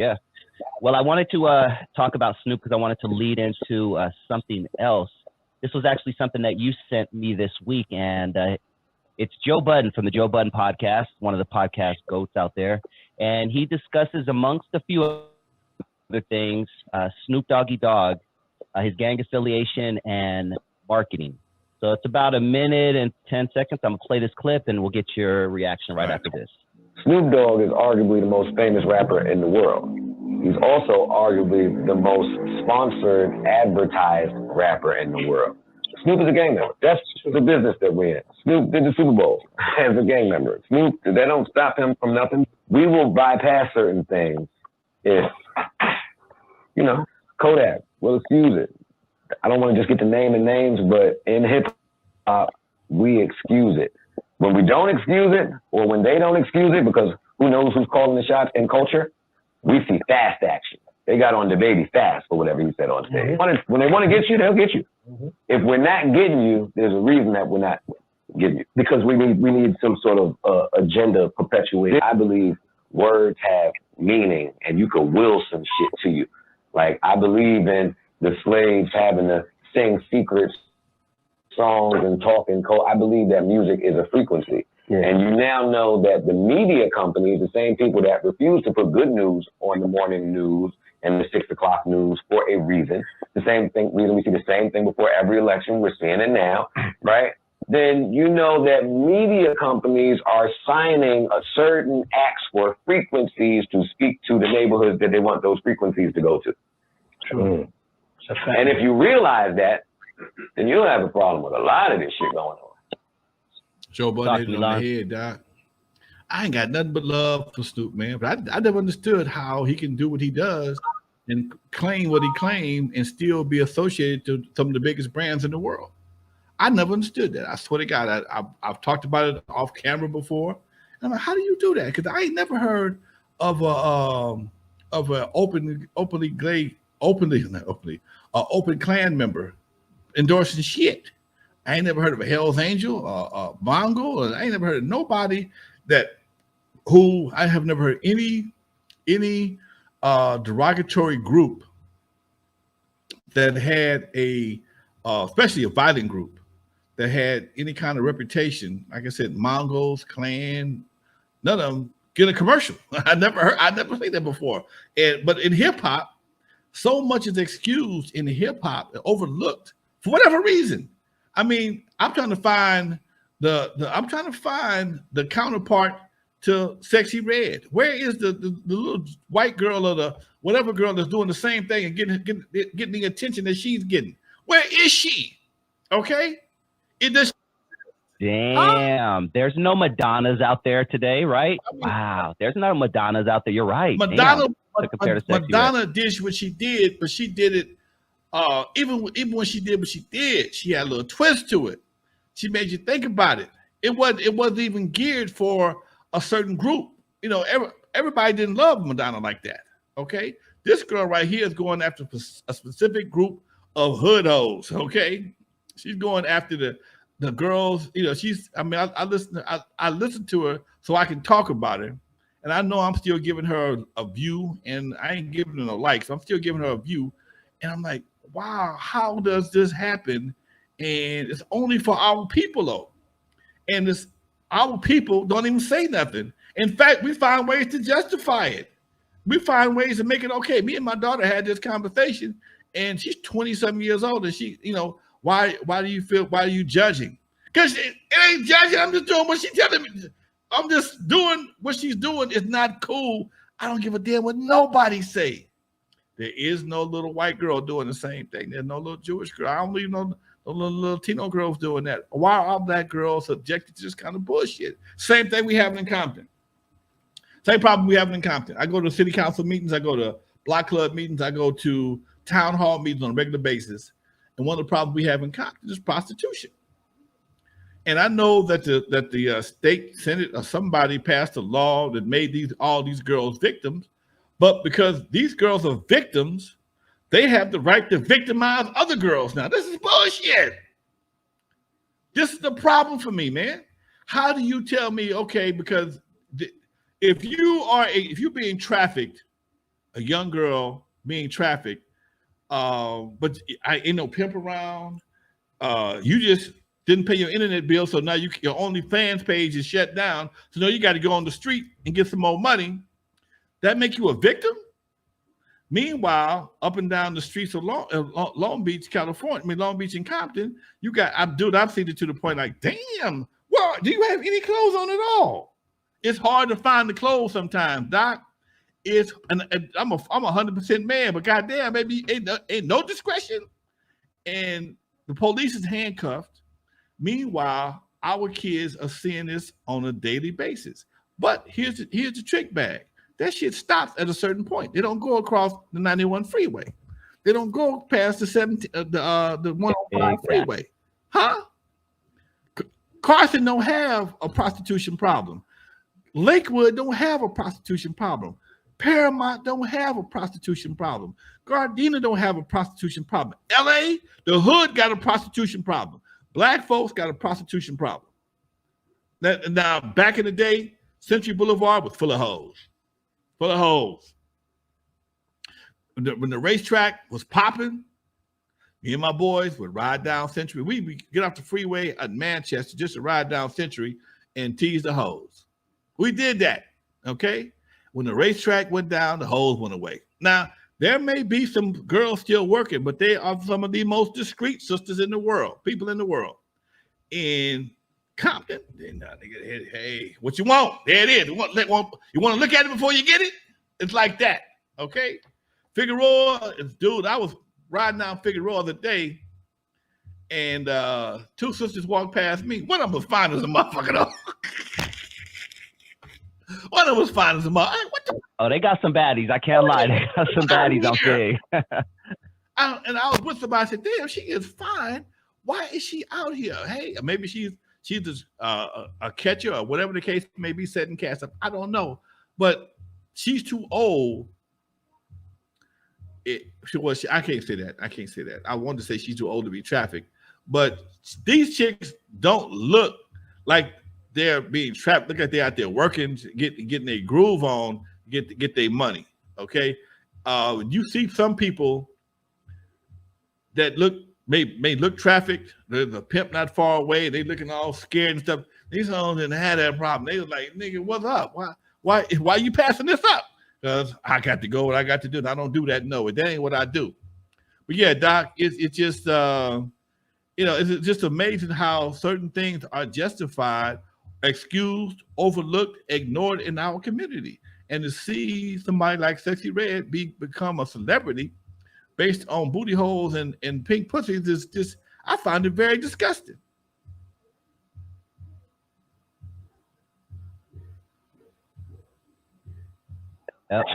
Yeah. Well, I wanted to talk about Snoop because I wanted to lead into something else. This was actually something that you sent me this week, and it's Joe Budden from the Joe Budden podcast, one of the podcast goats out there. And he discusses, amongst a few other things, Snoop Doggy Dogg, his gang affiliation, and marketing. So it's about a minute and 10 seconds. I'm going to play this clip, and we'll get your reaction right after this. Snoop Dogg is arguably the most famous rapper in the world. He's also arguably the most sponsored, advertised rapper in the world. Snoop is a gang member. That's the business that we're in. Snoop did the Super Bowl as a gang member. Snoop, they don't stop him from nothing. We will bypass certain things if, you know, Kodak, we'll excuse it. I don't want to just get the name and names, but in hip-hop, we excuse it. When we don't excuse it, or when they don't excuse it, because who knows who's calling the shots in culture, we see fast action. They got on the baby fast, or whatever he said on stage. When they want to get you, they'll get you. If we're not getting you, there's a reason that we're not getting you. Because we need some sort of agenda perpetuated. I believe words have meaning, and you can will some shit to you. Like, I believe in the slaves having to sing secrets, songs, and talk in code. I believe that music is a frequency. Yeah. And you now know that the media companies, the same people that refuse to put good news on the morning news and the 6 o'clock news for a reason, the same thing, reason we see the same thing before every election, we're seeing it now, right? Then you know that media companies are signing a certain acts for frequencies to speak to the neighborhoods that they want those frequencies to go to. True. And if you realize that, then you'll have a problem with a lot of this shit going on. Joe Budden hit it on the head, Doc. I ain't got nothing but love for Snoop, man. But I never understood how he can do what he does and claim what he claimed and still be associated to some of the biggest brands in the world. I never understood that. I swear to God, I've talked about it off camera before. And I'm like, how do you do that? Because I ain't never heard of a open clan member endorsing shit. I ain't never heard of a Hell's Angel, a Mongol. I ain't never heard of nobody who I have never heard any derogatory group that had especially a violent group that had any kind of reputation. Like I said, Mongols, clan, none of them get a commercial. I never seen that before. But in hip hop, so much is excused in hip hop and overlooked for whatever reason. I mean, I'm trying to find the counterpart to Sexy Red. Where is the little white girl or the whatever girl that's doing the same thing and getting the attention that she's getting? Where is she? Okay, Damn, there's no Madonnas out there today, right? I mean, wow, there's no Madonnas out there. You're right. Madonna did what she did, but she did it. Even when she did what she did, she had a little twist to it. She made you think about it. It wasn't even geared for a certain group. You know, everybody didn't love Madonna like that. Okay, this girl right here is going after a specific group of hood hoes. Okay, she's going after the girls. You know, I listen to her so I can talk about her, and I know I'm still giving her a view, and I ain't giving her no likes. I'm still giving her a view, and I'm like, wow, how does this happen? And it's only for our people, though. And our people don't even say nothing. In fact, we find ways to justify it. We find ways to make it okay. Me and my daughter had this conversation, and she's 20-something years old, and she, you know, why are you judging? Because it ain't judging. I'm just doing what she's telling me. I'm just doing what she's doing. It's not cool. I don't give a damn what nobody say. There is no little white girl doing the same thing. There's no little Jewish girl. I don't even know no little Latino girls doing that. Why are black girls subjected to this kind of bullshit? Same thing we have in Compton. Same problem we have in Compton. I go to city council meetings. I go to block club meetings. I go to town hall meetings on a regular basis. And one of the problems we have in Compton is prostitution. And I know that the state senate or somebody passed a law that made all these girls victims. But because these girls are victims, they have the right to victimize other girls now. This is bullshit. This is the problem for me, man. How do you tell me, okay, because if you're being trafficked a young girl being trafficked, but I ain't no pimp around. You just didn't pay your internet bill, so now your OnlyFans page is shut down. So now you got to go on the street and get some more money. That make you a victim? Meanwhile, up and down the streets of Long Beach, California, Long Beach and Compton, you got, I've seen it to the point like, damn, well, do you have any clothes on at all? It's hard to find the clothes sometimes, Doc. And I'm 100% man, but goddamn, maybe ain't no discretion. And the police is handcuffed. Meanwhile, our kids are seeing this on a daily basis. But here's the trick bag. That shit stops at a certain point. They don't go across the 91 freeway. They don't go past the 105 freeway. Huh? Carson don't have a prostitution problem. Lakewood don't have a prostitution problem. Paramount don't have a prostitution problem. Gardena don't have a prostitution problem. LA, the hood got a prostitution problem. Black folks got a prostitution problem. Now, back in the day, Century Boulevard was full of hoes. Full of hoes. When the racetrack was popping, me and my boys would ride down Century. We get off the freeway at Manchester just to ride down Century and tease the hoes. We did that, okay? When the racetrack went down, the hoes went away. Now, there may be some girls still working, but they are some of the most discreet sisters in the world, people in the world. In Compton, hey, what you want? There it is. You want to look at it before you get it? It's like that, okay? Figueroa, dude, I was riding down Figueroa the other day, and two sisters walked past me. One of them was fine as a motherfucker, though. One of them was fine as a motherfucker. Oh, they got some baddies. I can't lie. They got some baddies on big. And I was with somebody. I said, damn, she is fine. Why is she out here? Hey, maybe she's just a catcher or whatever the case may be, setting cats up. I don't know. But she's too old. I can't say that. I wanted to say she's too old to be trafficked. But these chicks don't look like they're being trapped. Look like they're out there working, getting their groove on, get their money. Okay. You see some people that may look trafficked. There's a pimp not far away. They looking all scared and stuff. These hoes didn't have that problem. They was like, nigga, what's up? Why you passing this up? Because I got to go what I got to do. And I don't do that. No, that ain't what I do. But yeah, Doc, it's just it's just amazing how certain things are justified, excused, overlooked, ignored in our community. And to see somebody like Sexy Red become a celebrity based on booty holes and pink pussies is just, I find it very disgusting. Yep.